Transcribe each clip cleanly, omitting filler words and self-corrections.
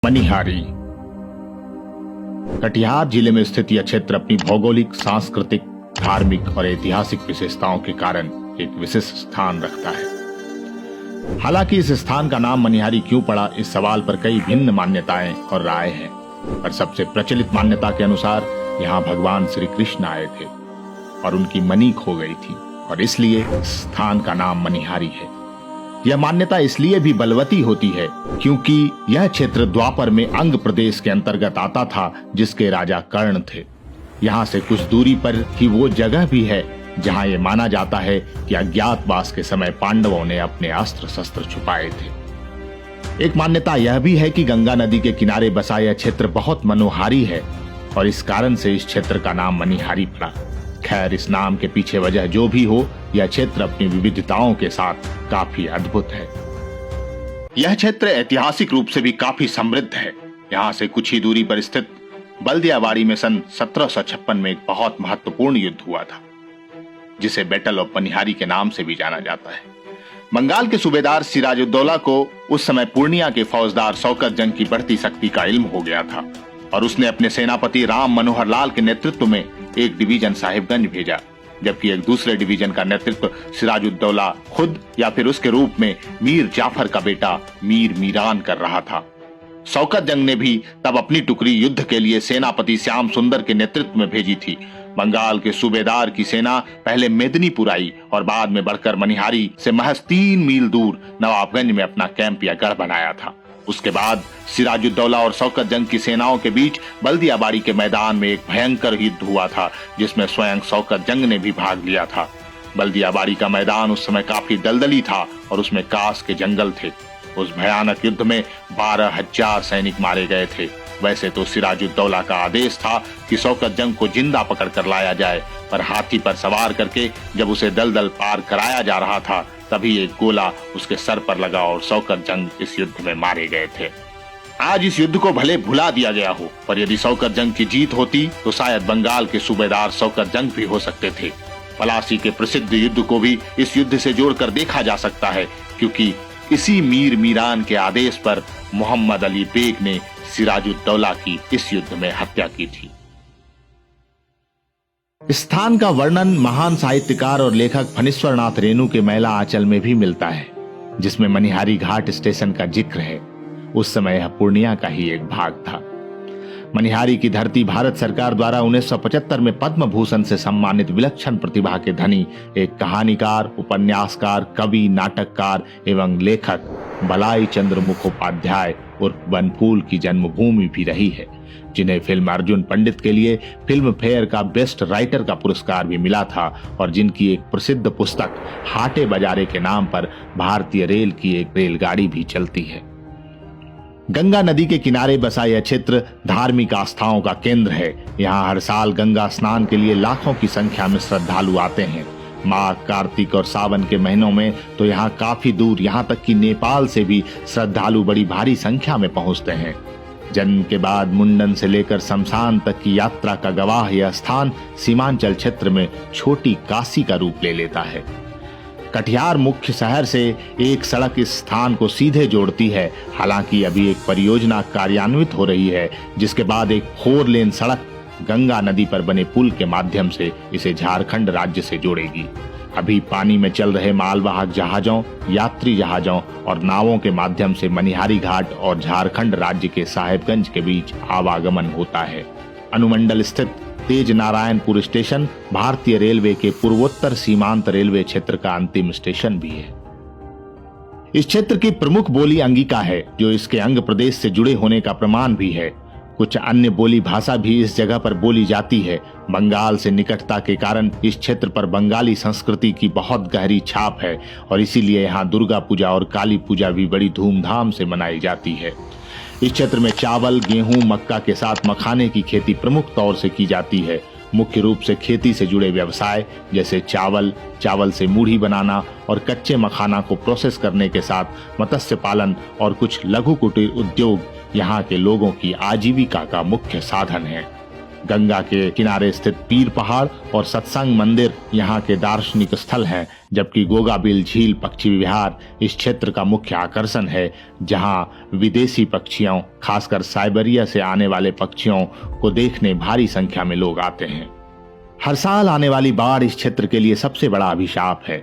मनिहारी कटिहार जिले में स्थित यह क्षेत्र अपनी भौगोलिक, सांस्कृतिक, धार्मिक और ऐतिहासिक विशेषताओं के कारण एक विशिष्ट स्थान रखता है। हालांकि इस स्थान का नाम मनिहारी क्यों पड़ा, इस सवाल पर कई भिन्न मान्यताएं और राय हैं। पर सबसे प्रचलित मान्यता के अनुसार यहाँ भगवान श्री कृष्ण आए थे और उनकी मणि खो गई थी और इसलिए इस स्थान का नाम मनिहारी है। यह मान्यता इसलिए भी बलवती होती है क्योंकि यह क्षेत्र द्वापर में अंग प्रदेश के अंतर्गत आता था, जिसके राजा कर्ण थे। यहाँ से कुछ दूरी पर ही वो जगह भी है जहाँ ये माना जाता है कि अज्ञातवास के समय पांडवों ने अपने अस्त्र शस्त्र छुपाए थे। एक मान्यता यह भी है कि गंगा नदी के किनारे बसा यह क्षेत्र बहुत मनोहारी है और इस कारण से इस क्षेत्र का नाम मनिहारी पड़ा। खैर, इस नाम के पीछे वजह जो भी हो, यह क्षेत्र अपनी विविधताओं के साथ काफी अद्भुत है। यह क्षेत्र ऐतिहासिक रूप से भी काफी समृद्ध है। यहाँ से कुछ ही दूरी पर स्थित बल्दियाबाड़ी में सन 1756 में एक बहुत महत्वपूर्ण युद्ध हुआ था, जिसे बैटल ऑफ मनिहारी के नाम से भी जाना जाता है। बंगाल के सूबेदार सिराजुद्दौला को उस समय पूर्णिया के फौजदार शौकत जंग की बढ़ती शक्ति का इल्म हो गया था और उसने अपने सेनापति राम मनोहर लाल के नेतृत्व में एक डिवीजन साहिबगंज भेजा, जबकि एक दूसरे डिवीजन का नेतृत्व सिराजुद्दौला खुद या फिर उसके रूप में मीर जाफर का बेटा मीर मीरान कर रहा था। शौकत जंग ने भी तब अपनी टुकड़ी युद्ध के लिए सेनापति श्याम सुंदर के नेतृत्व में भेजी थी। बंगाल के सूबेदार की सेना पहले मेदिनीपुर आई और बाद में बढ़कर मनिहारी से महज 3 मील दूर नवाबगंज में अपना कैंप या गढ़ बनाया था। उसके बाद सिराजुद्दौला और शौकत जंग की सेनाओं के बीच बल्दियाबाड़ी के मैदान में एक भयंकर युद्ध हुआ था, जिसमें स्वयं शौकत जंग ने भी भाग लिया था। बल्दियाबाड़ी का मैदान उस समय काफी दलदली था और उसमें कास के जंगल थे। उस भयानक युद्ध में 12,000 सैनिक मारे गए थे। वैसे तो सिराजुद्दौला का आदेश था कि शौकत जंग को जिंदा पकड़ कर लाया जाए, पर हाथी पर सवार करके जब उसे दलदल पार कराया जा रहा था, तभी एक गोला उसके सर पर लगा और शौकत जंग इस युद्ध में मारे गए थे। आज इस युद्ध को भले भुला दिया गया हो, पर यदि शौकत जंग की जीत होती तो शायद बंगाल के सूबेदार शौकत जंग भी हो सकते थे। पलासी के प्रसिद्ध युद्ध को भी इस युद्ध से जोड़कर देखा जा सकता है, क्योंकि इसी मीर मीरान के आदेश पर मोहम्मद अली बेग ने सिराजुद्दौला की इस युद्ध में हत्या की थी। स्थान का वर्णन महान साहित्यकार और लेखक फणीश्वरनाथ रेणु के मैला आंचल में भी मिलता है, जिसमें मनिहारी घाट स्टेशन का जिक्र है। उस समय यह पूर्णिया का ही एक भाग था। मनिहारी की धरती भारत सरकार द्वारा 1975 में पद्म भूषण से सम्मानित विलक्षण प्रतिभा के धनी एक कहानीकार, उपन्यासकार, कवि, नाटककार एवं लेखक बलाई चंद्र मुखोपाध्याय उर्फ बनफूल की जन्मभूमि भी रही है, जिन्हें फिल्म अर्जुन पंडित के लिए फिल्म फेयर का बेस्ट राइटर का पुरस्कार भी मिला था और जिनकी एक प्रसिद्ध पुस्तक हाटे बाजारे के नाम पर भारतीय रेल की एक रेलगाड़ी भी चलती है। गंगा नदी के किनारे बसा यह क्षेत्र धार्मिक आस्थाओं का केंद्र है। यहाँ हर साल गंगा स्नान के लिए लाखों की संख्या में श्रद्धालु आते हैं। माघ, कार्तिक और सावन के महीनों में तो यहाँ काफी दूर, यहाँ तक कि नेपाल से भी श्रद्धालु बड़ी भारी संख्या में पहुंचते हैं। जन्म के बाद मुंडन से लेकर शमशान तक की यात्रा का गवाह यह स्थान सीमांचल क्षेत्र में छोटी काशी का रूप ले लेता है। कटिहार मुख्य शहर से एक सड़क इस स्थान को सीधे जोड़ती है। हालांकि अभी एक परियोजना कार्यान्वित हो रही है, जिसके बाद एक 4 लेन सड़क गंगा नदी पर बने पुल के माध्यम से इसे झारखंड राज्य से जोड़ेगी। अभी पानी में चल रहे मालवाहक जहाजों, यात्री जहाजों और नावों के माध्यम से मनिहारी घाट और झारखंड राज्य के साहेबगंज के बीच आवागमन होता है। अनुमंडल स्थित तेज नारायणपुर स्टेशन भारतीय रेलवे के पूर्वोत्तर सीमांत रेलवे क्षेत्र का अंतिम स्टेशन भी है। इस क्षेत्र की प्रमुख बोली अंगिका है, जो इसके अंग प्रदेश से जुड़े होने का प्रमाण भी है। कुछ अन्य बोली भाषा भी इस जगह पर बोली जाती है। बंगाल से निकटता के कारण इस क्षेत्र पर बंगाली संस्कृति की बहुत गहरी छाप है और इसीलिए यहाँ दुर्गा पूजा और काली पूजा भी बड़ी धूमधाम से मनाई जाती है। इस क्षेत्र में चावल, गेहूं, मक्का के साथ मखाने की खेती प्रमुख तौर से की जाती है। मुख्य रूप से खेती से जुड़े व्यवसाय जैसे चावल से मूढ़ी बनाना और कच्चे मखाना को प्रोसेस करने के साथ मत्स्य पालन और कुछ लघु कुटीर उद्योग यहाँ के लोगों की आजीविका का मुख्य साधन है। गंगा के किनारे स्थित पीर पहाड़ और सत्संग मंदिर यहाँ के दार्शनिक स्थल हैं, जबकि गोगाबिल झील पक्षी विहार इस क्षेत्र का मुख्य आकर्षण है, जहाँ विदेशी पक्षियों, खासकर साइबेरिया से आने वाले पक्षियों को देखने भारी संख्या में लोग आते हैं। हर साल आने वाली बाढ़ इस क्षेत्र के लिए सबसे बड़ा अभिशाप है,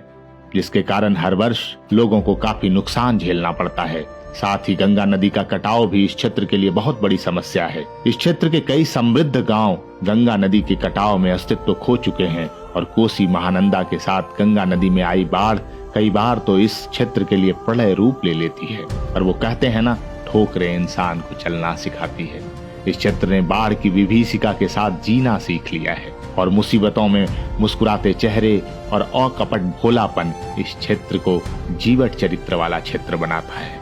जिसके कारण हर वर्ष लोगों को काफी नुकसान झेलना पड़ता है। साथ ही गंगा नदी का कटाव भी इस क्षेत्र के लिए बहुत बड़ी समस्या है। इस क्षेत्र के कई समृद्ध गांव गंगा नदी के कटाव में अस्तित्व खो चुके हैं और कोसी महानंदा के साथ गंगा नदी में आई बाढ़ कई बार तो इस क्षेत्र के लिए प्रलय रूप ले लेती है। और वो कहते हैं ना, ठोकरें इंसान को चलना सिखाती है। इस क्षेत्र ने बाढ़ की विभीषिका के साथ जीना सीख लिया है और मुसीबतों में मुस्कुराते चेहरे और अकपट भोलापन इस क्षेत्र को जीवट चरित्र वाला क्षेत्र बनाता है।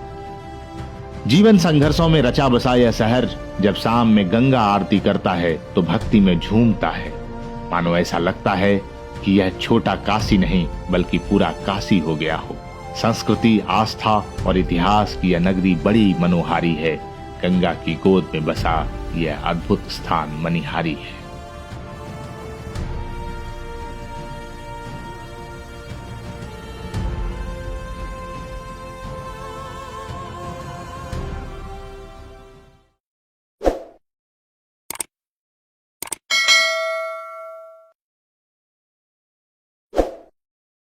जीवन संघर्षों में रचा बसा यह शहर जब शाम में गंगा आरती करता है तो भक्ति में झूमता है। मानो ऐसा लगता है कि यह छोटा काशी नहीं बल्कि पूरा काशी हो गया हो। संस्कृति, आस्था और इतिहास की यह नगरी बड़ी मनोहारी है। गंगा की गोद में बसा यह अद्भुत स्थान मनिहारी है।